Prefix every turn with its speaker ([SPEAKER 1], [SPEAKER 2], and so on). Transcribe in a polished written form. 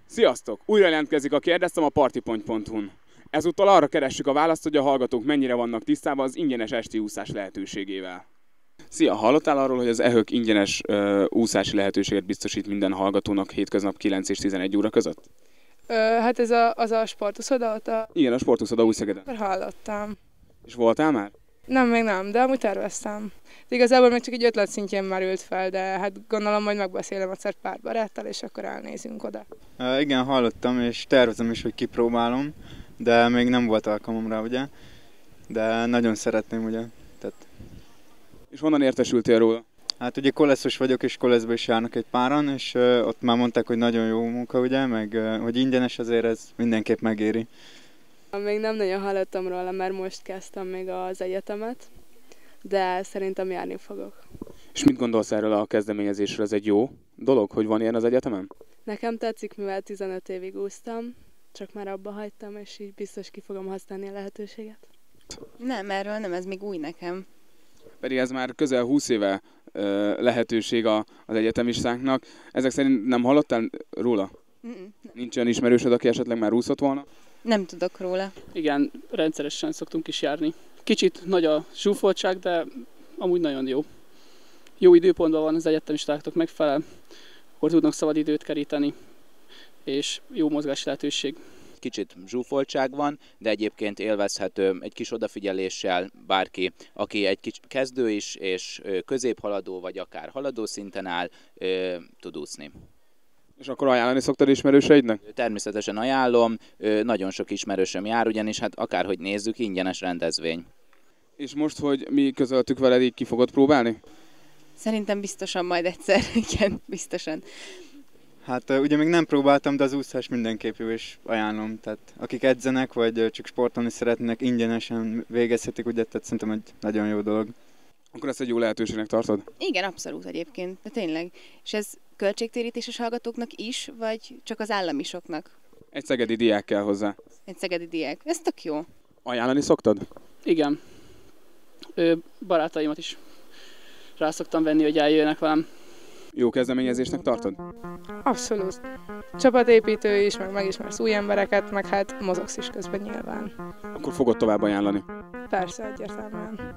[SPEAKER 1] Sziasztok! Újra jelentkezik a Kérdeztem a partypoint.hu-n. Ezúttal arra keressük a választ, hogy a hallgatók mennyire vannak tisztában az ingyenes esti úszás lehetőségével. Szia! Hallottál arról, hogy az EHÖK ingyenes úszási lehetőséget biztosít minden hallgatónak hétköznap 9 és 11 óra között?
[SPEAKER 2] Hát ez az a sportuszoda ott a...
[SPEAKER 1] Igen, a sportuszoda Újszegeden.
[SPEAKER 2] Hallottam.
[SPEAKER 1] És voltál már?
[SPEAKER 2] Nem, még nem, de amúgy terveztem. De igazából még csak egy ötlet szintjén merült fel, de hát gondolom, hogy megbeszélem egyszer pár baráttal, és akkor elnézünk oda.
[SPEAKER 3] Igen, hallottam, és tervezem is, hogy kipróbálom, de még nem volt alkalmam rá, ugye? De nagyon szeretném, ugye? Tehát...
[SPEAKER 1] És honnan értesültél róla?
[SPEAKER 3] Hát ugye koleszos vagyok, és koleszbe is járnak egy páran, és ott már mondták, hogy nagyon jó munka, ugye? Meg hogy ingyenes, azért ez mindenképp megéri.
[SPEAKER 4] Még nem nagyon hallottam róla, mert most kezdtem még az egyetemet, de szerintem járni fogok.
[SPEAKER 1] És mit gondolsz erről a kezdeményezésről? Ez egy jó dolog, hogy van ilyen az egyetemen?
[SPEAKER 4] Nekem tetszik, mivel 15 évig úsztam, csak már abba hagytam, és így biztos ki fogom használni a lehetőséget.
[SPEAKER 5] Nem, erről nem, ez még új nekem.
[SPEAKER 1] Pedig ez már közel 20 éve lehetőség az egyetemistáknak. Ezek szerint nem hallottál róla? Nincs olyan ismerősöd, aki esetleg már úszott volna?
[SPEAKER 5] Nem tudok róla.
[SPEAKER 6] Igen, rendszeresen szoktunk is járni. Kicsit nagy a zsúfoltság, de amúgy nagyon jó. Jó időpontban van, az egyetemistáknak megfelel, akkor tudnak szabad időt keríteni, és jó mozgási lehetőség.
[SPEAKER 7] Kicsit zsúfoltság van, de egyébként élvezhető egy kis odafigyeléssel bárki, aki egy kicsit kezdő is, és középhaladó, vagy akár haladó szinten áll, tud úszni.
[SPEAKER 1] És akkor ajánlani szoktad ismerőseidnek?
[SPEAKER 7] Természetesen ajánlom, nagyon sok ismerősöm jár, ugyanis hát akárhogy nézzük, ingyenes rendezvény.
[SPEAKER 1] És most, hogy mi közöltük veled, így ki fogod próbálni?
[SPEAKER 5] Szerintem biztosan majd egyszer, igen, biztosan.
[SPEAKER 3] Hát ugye még nem próbáltam, de az úszás mindenképp jó, és ajánlom. Tehát akik edzenek, vagy csak sportolni szeretnének, ingyenesen végezhetik, ugye, tehát szerintem egy nagyon jó dolog.
[SPEAKER 1] Akkor ezt egy jó lehetőségnek tartod?
[SPEAKER 5] Igen, abszolút egyébként, de tényleg. És ez költségtérítéses hallgatóknak is, vagy csak az államisoknak?
[SPEAKER 1] Egy szegedi diák kell hozzá.
[SPEAKER 5] Egy szegedi diák. Ez tök jó.
[SPEAKER 1] Ajánlani szoktad?
[SPEAKER 6] Igen. Barátaimat is rá szoktam venni, hogy eljöjjenek velem.
[SPEAKER 1] Jó kezdeményezésnek tartod?
[SPEAKER 2] Abszolút. Csapatépítő is, meg megismersz új embereket, meg hát mozogsz is közben nyilván.
[SPEAKER 1] Akkor fogod tovább ajánlani?
[SPEAKER 2] Persze, egyértelműen.